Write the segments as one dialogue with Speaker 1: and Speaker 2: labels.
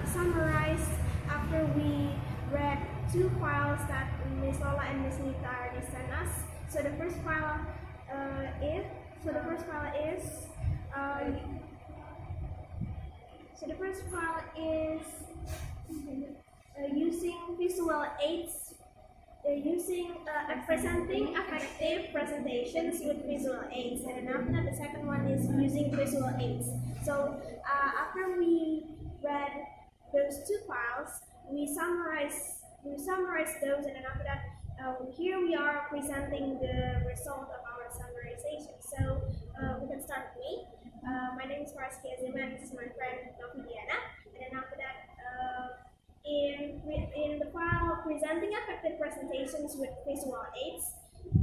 Speaker 1: summarize after we read two files that Ms. Lola and Ms. Nita already sent us. So the first file is using visual aids, presenting effective presentations with visual aids, and then after that the second one is using visual aids. So after we read those two files, we summarize those, and then after that here we are presenting the result of our summarization. So we can start with me. My name is Fahrizky Azima, and this is my friend Novi Dyana. And then after that, in the file presenting effective presentations with visual aids,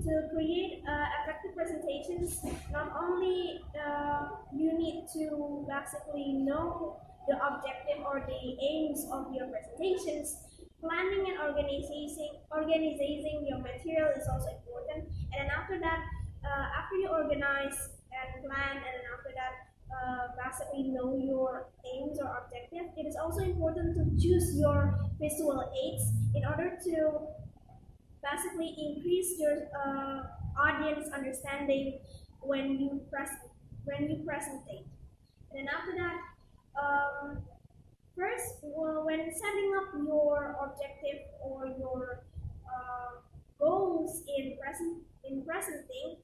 Speaker 1: to create effective presentations, not only you need to basically know the objective or the aims of your presentations, planning and organizing your material is also important. And then after that, after you organize and plan, and then after that basically know your aims or objectives, it is also important to choose your visual aids in order to basically increase your audience understanding when you presentate. And then after that, first, when setting up your objective or your goals in presenting,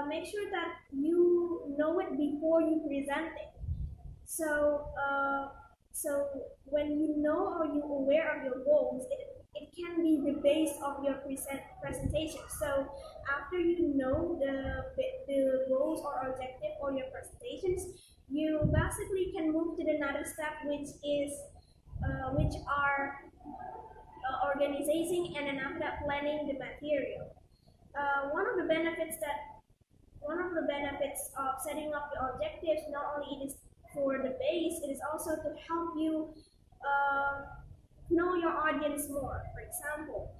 Speaker 1: make sure that you know it before you present it. So when you know or you're aware of your goals, it can be the base of your presentation. So after you know the goals or objective or your presentations, you basically can move to the another step, which are organizing, and then after that planning the material. One of the benefits of setting up the objectives, not only it is for the base, it is also to help you know your audience more. For example,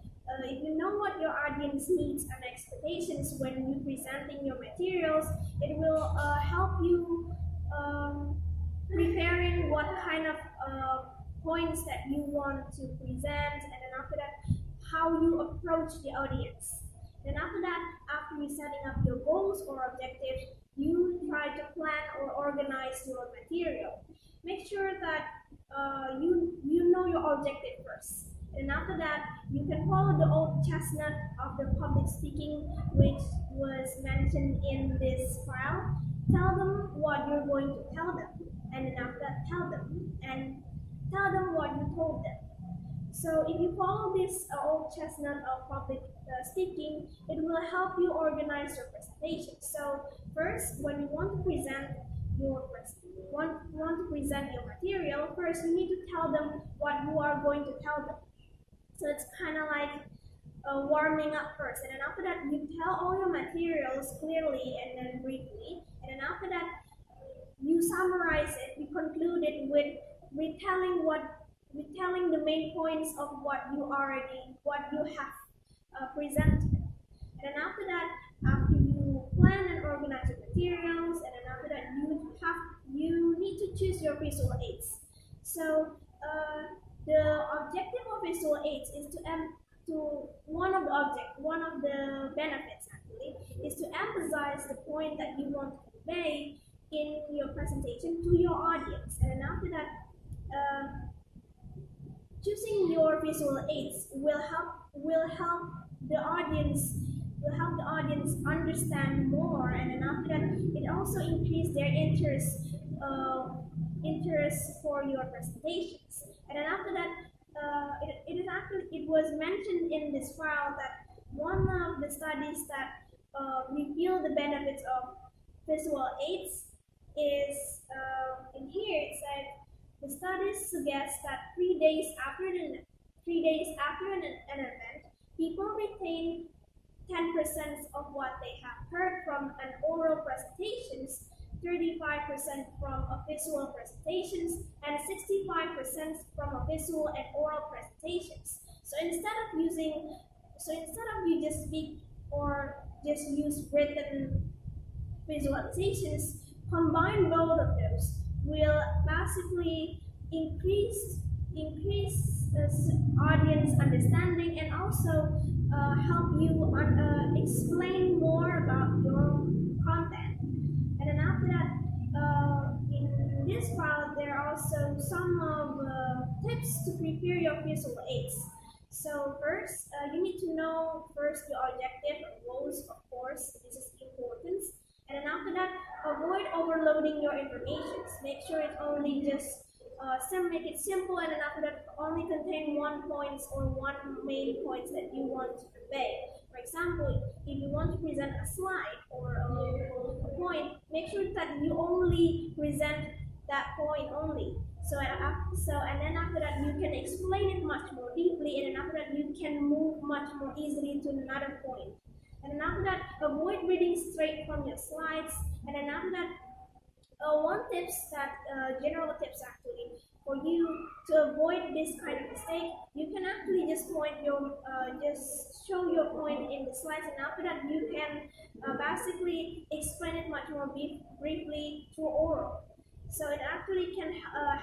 Speaker 1: if you know what your audience needs and expectations when you presenting your materials, it will help you preparing what kind of points that you want to present, and then after that, how you approach the audience. Then after that, after you setting up your goals or objectives, you try to plan or organize your material. Make sure that you know your objective first. And after that, you can follow the old chestnut of the public speaking, which was mentioned in this file. Tell them what you're going to tell them, and then after that, tell them what you told them. So if you follow this old chestnut of public speaking, it will help you organize your presentation. So first, when you want to present your material, first you need to tell them what you are going to tell them. So it's kind of like warming up first, and then after that you tell all your materials clearly and then briefly, and then after that you summarize it. You conclude it with retelling the main points of what you have presented. And then after that, after you plan and organize your materials, and then after that you need to choose your visual aids. So the objective of visual aids is one of the benefits actually is to emphasize the point that you want to convey in your presentation to your audience. And then after that, choosing your visual aids will help the audience understand more, and then after that it also increase their interest for your presentations. And then after that, it was mentioned in this file that one of the studies that reveal the benefits of visual aids is in here. It said the studies suggest that 3 days after an event, people retain 10% of what they have heard from an oral presentations, 35% from a visual presentations, and 65% from a visual and oral presentations. So instead of you just speak or just use written visualizations, combine both of those will basically increase audience understanding, and also help you explain more about your content. And then after that, in this file, there are also some of tips to prepare your visual aids. So first, you need to know first your objective or goals, of course. This is important. And then after that, avoid overloading your information. Make sure it only just make it simple, and then after that, only contain one point or one main point that you want to convey. For example, if you want to present a slide or a point, make sure that you only present that point only. So and then after that, you can explain it much more deeply, and then after that, you can move much more easily to another point. And then after that, avoid reading straight from your slides. And then after that, general tips actually, for you to avoid this kind of mistake, you can actually just just show your point in the slides, and after that you can basically explain it much more briefly through oral. So it actually can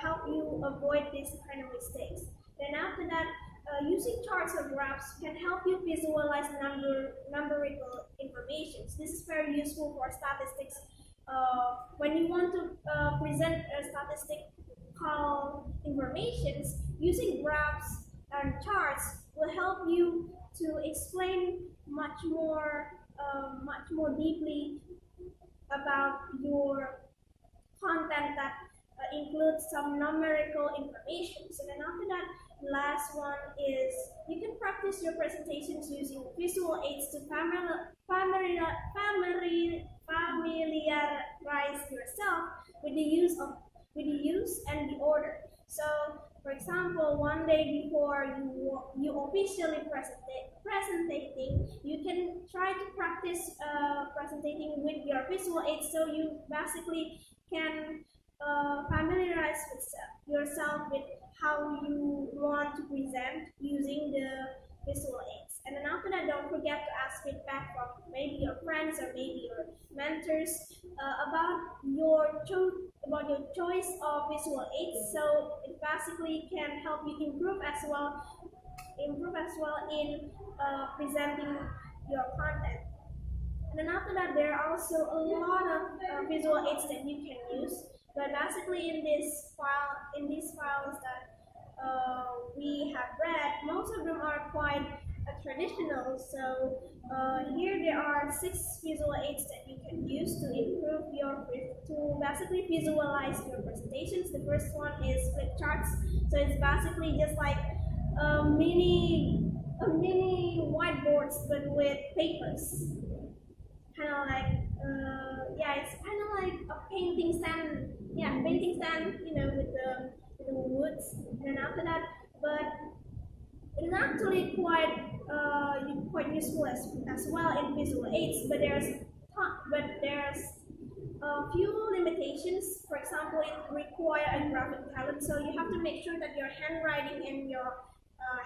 Speaker 1: help you avoid this kind of mistakes. Then after that, using charts or graphs can help you visualize numerical information. So this is very useful for statistics. When you want to present statistical information, using graphs and charts will help you to explain much more deeply about your content that includes some numerical information. So then after that, last one is you can practice your presentations using visual aids to familiarize yourself with the use and the order. So, for example, one day before you officially presenting, you can try to practice presenting with your visual aids, so you basically can familiarize yourself with how you want to present using the visual aids. And then after that, don't forget to ask feedback from maybe your friends or maybe your mentors about your choice of visual aids. So it basically can help you improve as well in presenting your content. And then after that, there are also a lot of visual aids that you can use. But basically, in these files that we have read, most of them are quite traditional. So here there are 6 visual aids that you can use to basically visualize your presentations. The first one is flip charts. So it's basically just like a mini whiteboards, but with papers. Kind of like it's kind of like a painting stand. Yeah, painting stand. With the woods. And then after that, but it's actually quite useful as well in visual aids. But there's a few limitations. For example, it requires a graphic talent, so you have to make sure that your handwriting and your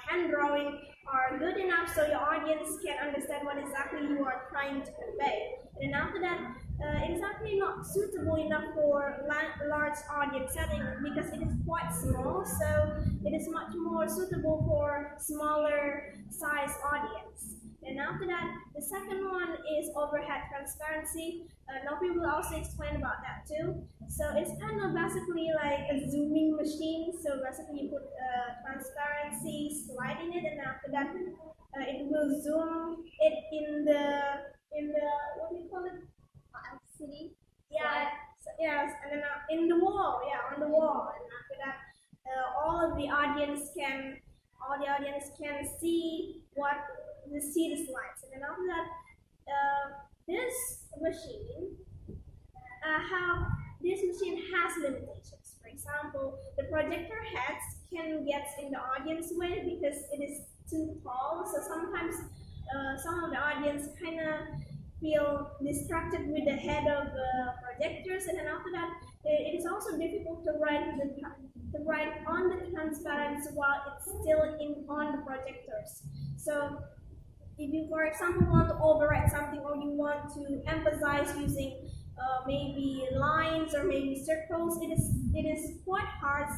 Speaker 1: hand drawing are good enough so your audience can understand what exactly you are trying to convey. And after that, it is actually not suitable enough for large audience setting because it is quite small, so it is much more suitable for smaller size audience. And after that, the second one is overhead transparency. Novi will also explain about that too. So it's kind of basically like a zooming machine. So basically you put transparency slide in it, and after that it will zoom it in the what do you call it?
Speaker 2: LCD.
Speaker 1: Yeah. So, yes, and then in the wall. Yeah, on the wall. And after that, all the audience can see the slides. And then after that, this machine has limitations. For example, the projector heads can get in the audience way because it is too tall. So sometimes some of the audience kind of feel distracted with the head of the projectors, and then after that, it is also difficult to write on the transparency while it's still on the projectors. So if you, for example, want to overwrite something, or you want to emphasize using maybe lines or maybe circles, it is quite hard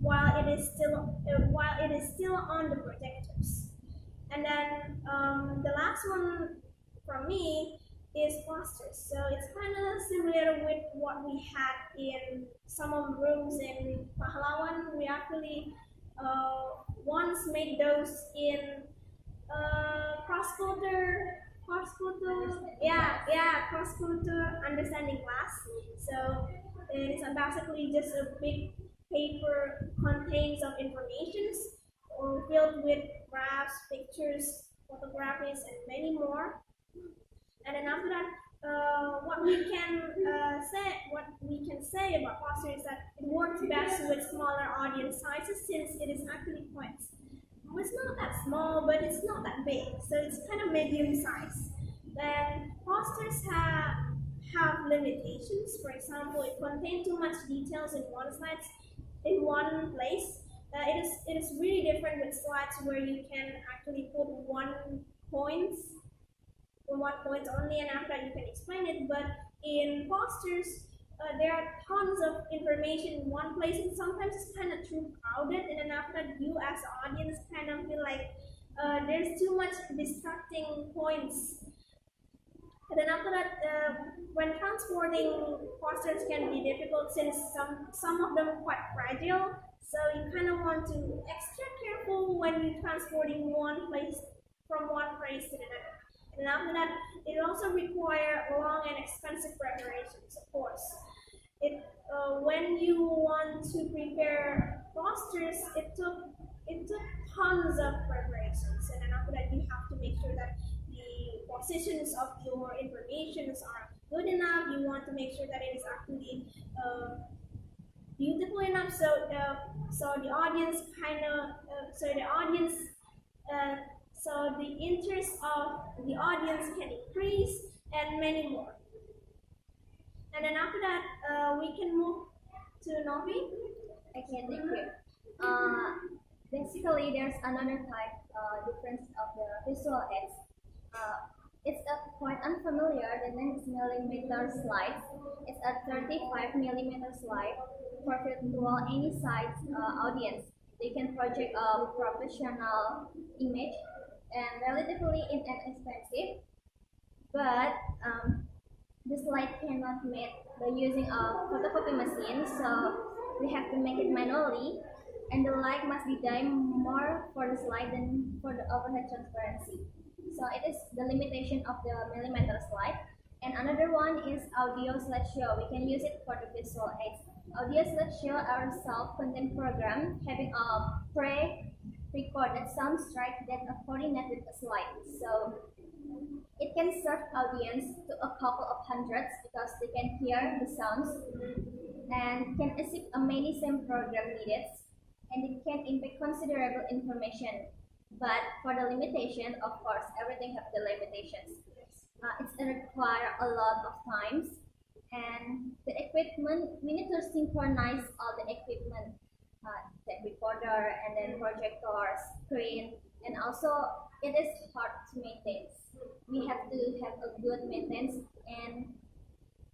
Speaker 1: while it is still on the projectors. And then the last one from me is posters. So it's kind of similar with what we had in some of the rooms in Pahlawan. We actually once made those in cross culture understanding class. So it's basically just a big paper contains of informations or filled with graphs, pictures, photographies, and many more. And then after that, what we can say about poster is that it works best with smaller audience sizes since it is actually quite. It's not that small, but it's not that big, so it's kind of medium size. Then posters have limitations. For example, it contains too much details in one slide, in one place. It is really different with slides where you can actually put point one point only, and after that you can explain it. But in posters, there are tons of information in one place, and sometimes it's kind of too crowded. And then after that, you as the audience kind of feel like there's too much distracting points. And then after that, when transporting posters can be difficult since some of them are quite fragile. So you kind of want to be extra careful when you're transporting from one place to another. And after that, it also requires long and expensive preparations, of course. When you want to prepare posters, it took tons of preparations, and then after that, you have to make sure that the positions of your information are good enough. You want to make sure that it is actually beautiful enough, so the audience so the interest of the audience can increase, and many more. And then after that, we can move to Novi.
Speaker 2: Okay, thank you. Basically, there's another type difference of the visual aids. It's a quite unfamiliar. The 9mm slide. It's a 35mm slide for virtual any size audience. They can project a professional image and relatively inexpensive, but the slide cannot meet by using a photocopy machine, so we have to make it manually, and the light must be dimmed more for the slide than for the overhead transparency. So it is the limitation of the millimeter slide. And another one is audio slideshow. We can use it for the visual aids. Audio slideshow are a self-contained program having a pre-recorded soundtrack that coordinates with a slide. So it can serve audience to a couple of hundreds because they can hear the sounds and can accept a many same program needed, and it can impact considerable information. But for the limitation, of course, everything have the limitations. It's require a lot of times, and the equipment, we need to synchronize all the equipment, tape recorder and then projector, screen, and also it is hard to maintain. We have to have a good maintenance, and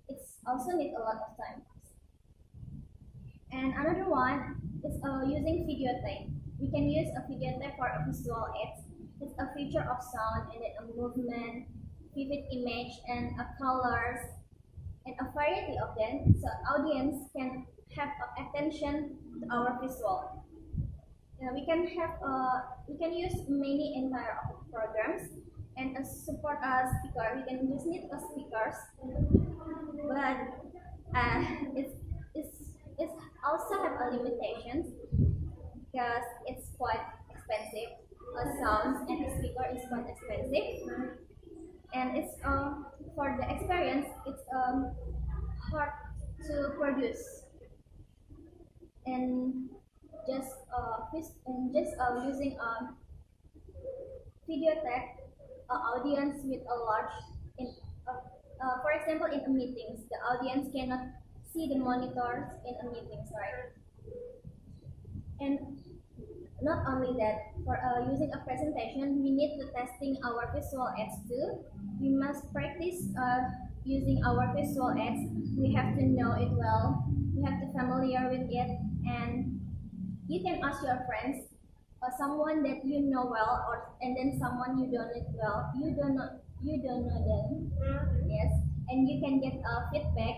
Speaker 2: it's also need a lot of time. And another one is using video tape. We can use a video tape for a visual aids. It's a feature of sound and then a movement, vivid image, and a colors, and a variety of them, so audience can have attention to our visual. We can use many entire programs and support a speaker. We can just need a speakers, but it's also have a limitations because it's quite expensive. Sounds and a speaker is quite expensive, and it's for the experience it's hard to produce, and using video tech audience with a large for example in a meetings the audience cannot see the monitors in a meetings, right? And not only that, for using a presentation, we need to testing our visual aids too. We must practice using our visual aids. We have to know it well. We have to familiar with it, and You can ask your friends, someone that you know well, or and then someone you don't know well. You don't know them. Yes, and you can get feedback,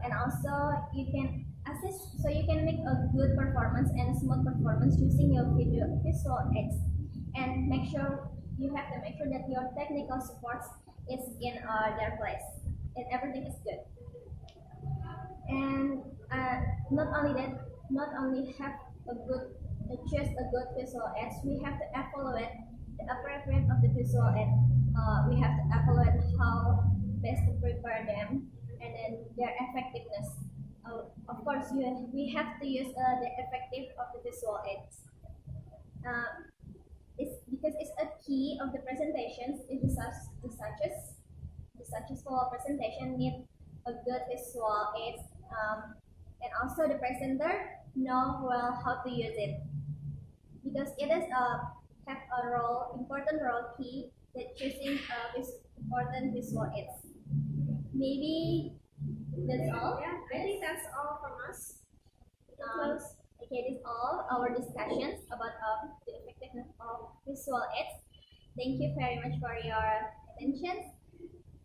Speaker 2: and also you can assist, so you can make a good performance and a smooth performance using your visual aids, and make sure that your technical supports is in their place, and everything is good. And not only that, not only have a good choose a good visual aids, we have to evaluate the appropriate of the visual aid. We have to evaluate how best to prepare them, and then their effectiveness. Of course, we have to use the effective of the visual aids. It's because it's a key of the presentations. If the successful presentation need a good visual aids, and also the presenter know well how to use it, because it is have a important role key that choosing this important visual aids. Maybe that's all.
Speaker 1: Yeah, I think that's all from us. To
Speaker 2: Um,
Speaker 1: close.
Speaker 2: okay, this is all our discussions about the effectiveness of visual aids. Thank you very much for your attention,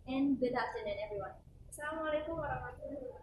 Speaker 2: and good afternoon, everyone.
Speaker 1: Assalamualaikum warahmatullahi wabarakatuh.